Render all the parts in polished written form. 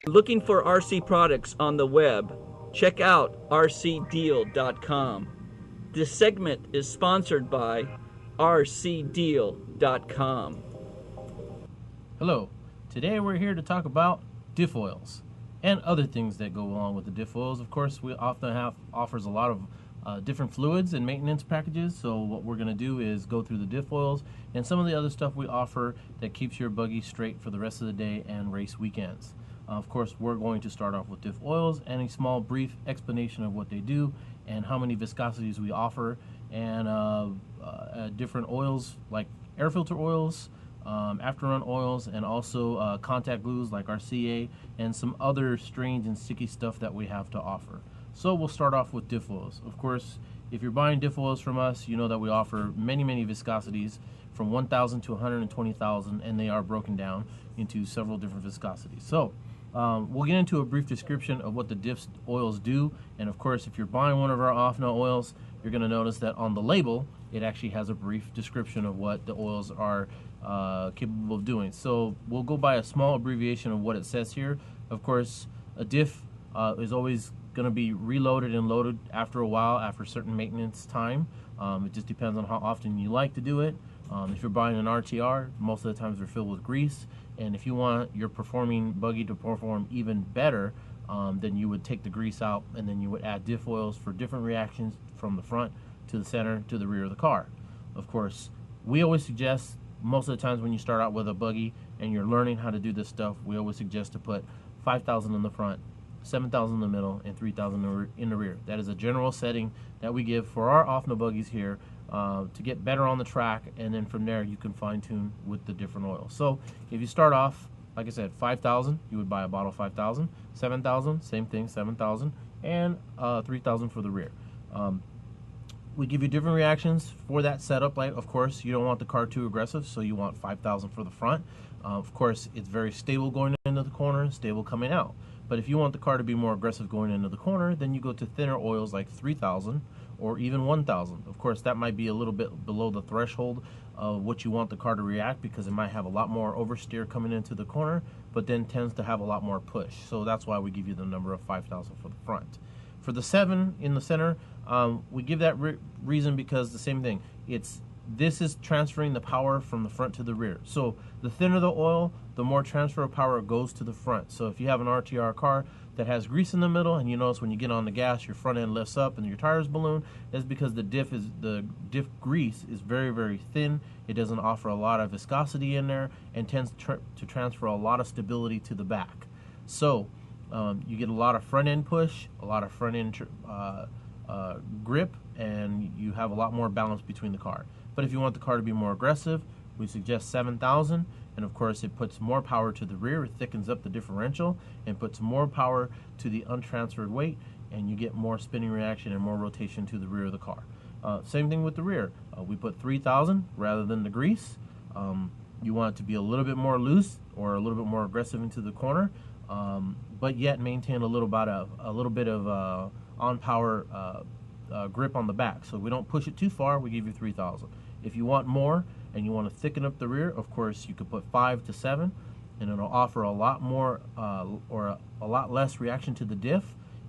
Looking for RC products on the web? Check out rcdeal.com. This segment is sponsored by rcdeal.com. Hello, today we're here to talk about Diff-Oils and other things that go along with the Diff-Oils. Of course, we often offers a lot of different fluids and maintenance packages, so what we're going to do is go through the Diff-Oils and some of the other stuff we offer that keeps your buggy straight for the rest of the day and race weekends. Of course, we're going to start off with Diff-Oils and a small brief explanation of what they do and how many viscosities we offer, and different oils like air filter oils, after run oils, and also contact glues like our CA, and some other strange and sticky stuff that we have to offer. So we'll start off with Diff-Oils. Of course, if you're buying Diff-Oils from us, you know that we offer many viscosities from 1,000 to 120,000, and they are broken down into several different viscosities. So we'll get into a brief description of what the Diff-Oils do, and of course, if you're buying one of our off-note oils, you're going to notice that on the label it actually has a brief description of what the oils are capable of doing. So we'll go by a small abbreviation of what it says here. Of course, a diff is always going to be reloaded and loaded after a while, after a certain maintenance time. It just depends on how often you like to do it. If you're buying an RTR, most of the times they're filled with grease, and if you want your performing buggy to perform even better, then you would take the grease out, and then you would add Diff-Oils for different reactions from the front to the center to the rear of the car. Of course, we always suggest, most of the times when you start out with a buggy and you're learning how to do this stuff, we always suggest to put 5,000 in the front, 7,000 in the middle, and 3,000 in the rear. That is a general setting that we give for our off-no buggies here to get better on the track, and then from there you can fine-tune with the different oils. So if you start off, like I said, 5,000, you would buy a bottle of 5,000, 7,000, same thing, 7,000, and 3,000 for the rear. We give you different reactions for that setup. Like, of course, you don't want the car too aggressive, so you want 5,000 for the front. Of course, it's very stable going into the corner, stable coming out. But if you want the car to be more aggressive going into the corner, then you go to thinner oils like 3,000 or even 1,000. Of course, that might be a little bit below the threshold of what you want the car to react, because it might have a lot more oversteer coming into the corner, but then tends to have a lot more push. So that's why we give you the number of 5,000 for the front. For the 7 in the center, we give that reason because the same thing. This is transferring the power from the front to the rear. So the thinner the oil, the more transfer of power goes to the front. So if you have an RTR car that has grease in the middle, and you notice when you get on the gas, your front end lifts up and your tires balloon, that's because the diff grease is very thin. It doesn't offer a lot of viscosity in there, and tends to transfer a lot of stability to the back. So you get a lot of front end push, a lot of front end grip, and you have a lot more balance between the car. But if you want the car to be more aggressive, we suggest 7,000, and of course it puts more power to the rear, it thickens up the differential, and puts more power to the untransferred weight, and you get more spinning reaction and more rotation to the rear of the car. Same thing with the rear. We put 3,000 rather than the grease. You want it to be a little bit more loose or a little bit more aggressive into the corner, but yet maintain a little bit of on power grip on the back. So we don't push it too far, we give you 3,000. If you want more and you want to thicken up the rear, of course you could put 5 to 7, and it'll offer a lot more or a lot less reaction to the diff,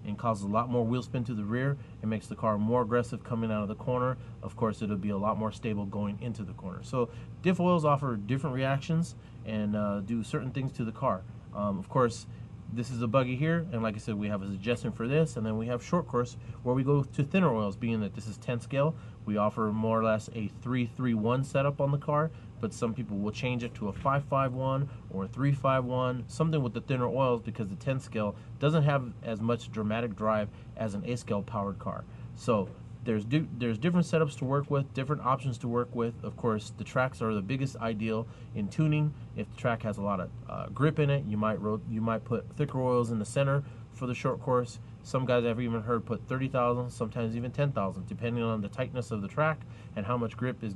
and causes a lot more wheel spin to the rear. It makes the car more aggressive coming out of the corner. Of course, it'll be a lot more stable going into the corner. So Diff-Oils offer different reactions and do certain things to the car. Of course, this is a buggy here, and like I said, we have a suggestion for this, and then we have short course where we go to thinner oils. Being that this is 10 scale, we offer more or less a 3-3-1 setup on the car, but some people will change it to a 5-5-1 or a 3-5-1, something with the thinner oils, because the 10 scale doesn't have as much dramatic drive as an 8 scale powered car. So there's different setups to work with, different options to work with. Of course, the tracks are the biggest ideal in tuning. If the track has a lot of grip in it, you might put thicker oils in the center for the short course. Some guys I've even heard put 30,000, sometimes even 10,000, depending on the tightness of the track and how much grip is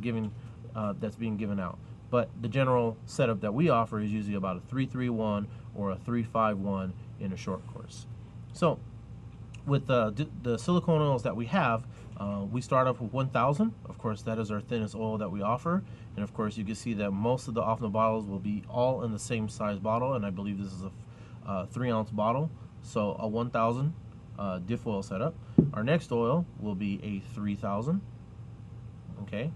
that's being given out. But the general setup that we offer is usually about a 3-3-1 or a 3-5-1 in a short course. So with the silicone oils that we have, we start off with 1,000. Of course, that is our thinnest oil that we offer. And of course, you can see that most of the off-the bottles will be all in the same size bottle, and I believe this is 3-ounce bottle, so a 1,000 diff oil setup. Our next oil will be a 3,000. Okay,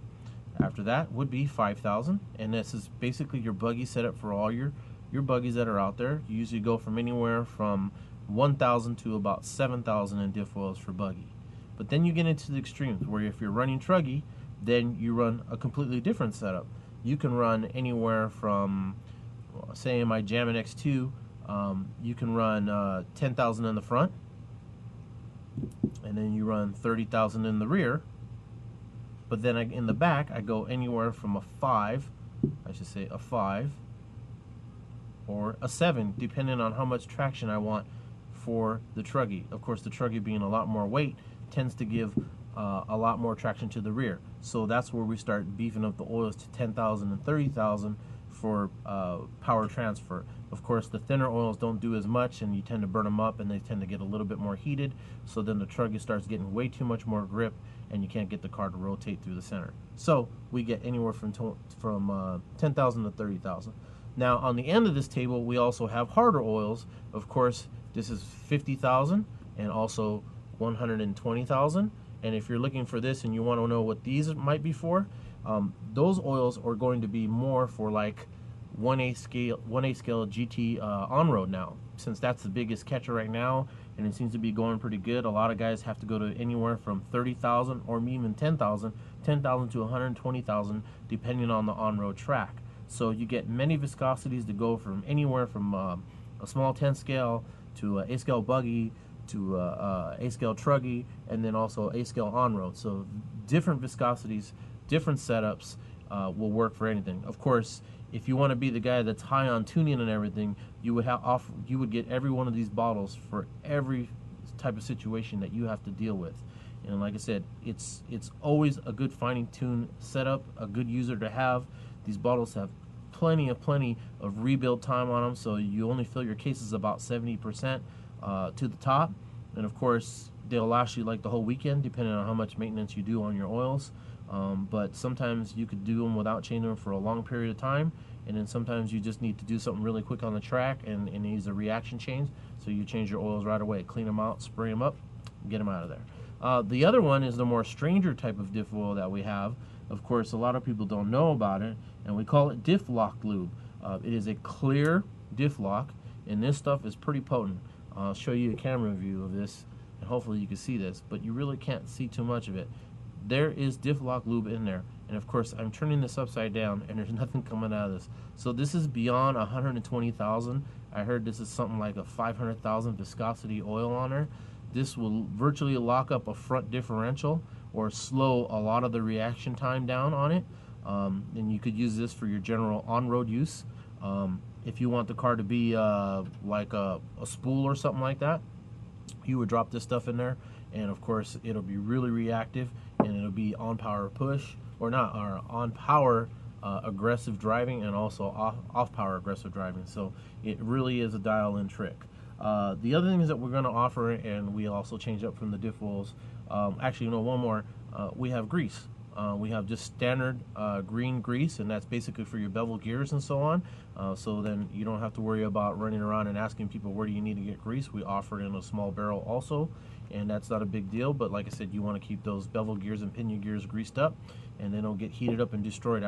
after that would be 5,000, and this is basically your buggy setup for all your buggies that are out there. You usually go from anywhere from 1,000 to about 7,000 in diff oils for buggy. But then you get into the extremes, where if you're running truggy, then you run a completely different setup. You can run anywhere from, say in my Jammin X2, you can run 10,000 in the front, and then you run 30,000 in the rear. But then in the back, I go anywhere from a 5, I should say a 5, or a 7, depending on how much traction I want for the truggy. Of course, the truggy being a lot more weight tends to give a lot more traction to the rear. So that's where we start beefing up the oils to 10,000 and 30,000 for power transfer. Of course, the thinner oils don't do as much, and you tend to burn them up, and they tend to get a little bit more heated. So then the truggy starts getting way too much more grip, and you can't get the car to rotate through the center. So we get anywhere from 10,000 to 30,000. Now on the end of this table, we also have harder oils. Of course, this is 50,000 and also 120,000. And if you're looking for this and you want to know what these might be for, those oils are going to be more for like 1A scale GT on-road now, since that's the biggest catcher right now, and it seems to be going pretty good. A lot of guys have to go to anywhere from 30,000 or even 10,000 to 120,000, depending on the on-road track. So you get many viscosities to go from anywhere from a small 10 scale to a scale buggy to a scale truggy, and then also a scale on-road. So different viscosities, different setups will work for anything. Of course, if you want to be the guy that's high on tuning and everything, you would get every one of these bottles for every type of situation that you have to deal with. And like I said, it's always a good finding tune setup, a good user to have. These bottles have plenty of rebuild time on them, so you only fill your cases about 70% to the top. And of course, they'll last you like the whole weekend, depending on how much maintenance you do on your oils. But sometimes you could do them without changing them for a long period of time, and then sometimes you just need to do something really quick on the track and it needs a reaction change, so you change your oils right away, clean them out, spray them up, get them out of there. The other one is the more stranger type of diff oil that we have. Of course, a lot of people don't know about it, and we call it diff lock lube. It is a clear diff lock, and this stuff is pretty potent. I'll show you a camera view of this, and hopefully you can see this, but you really can't see too much of it. There is diff lock lube in there, and of course I'm turning this upside down and there's nothing coming out of this. So this is beyond 120,000. I heard this is something like a 500,000 viscosity oil on there. This will virtually lock up a front differential or slow a lot of the reaction time down on it. And you could use this for your general on-road use. If you want the car to be like a spool or something like that, you would drop this stuff in there, and of course it'll be really reactive, and it'll be on power push, or not, or on power aggressive driving, and also off power aggressive driving. So it really is a dial-in trick. The other things that we're going to offer, and we also change up from the diff oils, actually, you know, one more, we have grease. We have just standard green grease, and that's basically for your bevel gears and so on. So then you don't have to worry about running around and asking people where do you need to get grease. We offer it in a small barrel also, and that's not a big deal. But like I said, you want to keep those bevel gears and pinion gears greased up, and they don't get heated up and destroyed